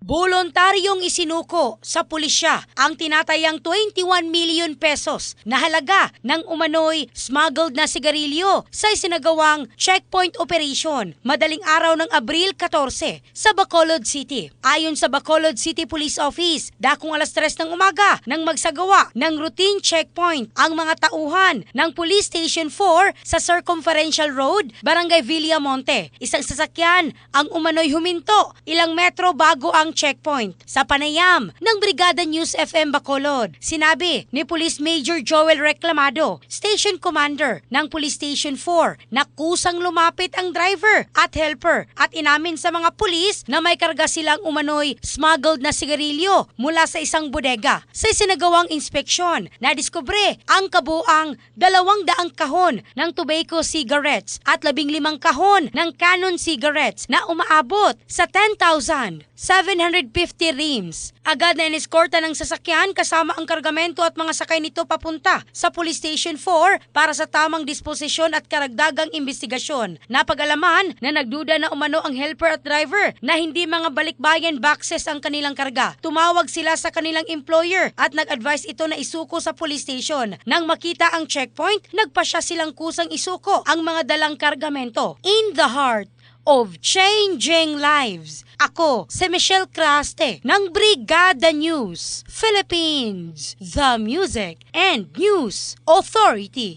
Voluntaryong isinuko sa pulisya ang tinatayang 21 million pesos na halaga ng umano'y smuggled na sigarilyo sa isinagawang checkpoint operation madaling araw ng Abril 14 sa Bacolod City. Ayon sa Bacolod City Police Office, dakong alas 3 ng umaga nang magsagawa ng routine checkpoint ang mga tauhan ng Police Station 4 sa Circumferential Road, Barangay Villamonte. Isang sasakyan ang umano'y huminto ilang metro bago ang checkpoint. Sa panayam ng Brigada News FM Bacolod, sinabi ni Police Major Joel Reclamado, Station Commander ng Police Station 4, na kusang lumapit ang driver at helper at inamin sa mga pulis na may karga silang umano'y smuggled na sigarilyo mula sa isang bodega. Sa isinagawang inspeksyon, nadiskubre ang kabuang 200 kahon ng tobacco cigarettes at 15 kahon ng Canon cigarettes na umaabot sa 10,750 reams. Agad na ineskorta ng sasakyan kasama ang kargamento at mga sakay nito papunta sa Police Station 4 para sa tamang disposisyon at karagdagang investigasyon. Napag-alaman na nagduda na umano ang helper at driver na hindi mga balikbayan boxes ang kanilang karga. Tumawag sila sa kanilang employer at nag-advise ito na isuko sa police station. Nang makita ang checkpoint, nagpasya silang kusang isuko ang mga dalang kargamento. In the heart of changing lives. Ako, si Michelle Craste ng Brigada News Philippines, the Music and News Authority.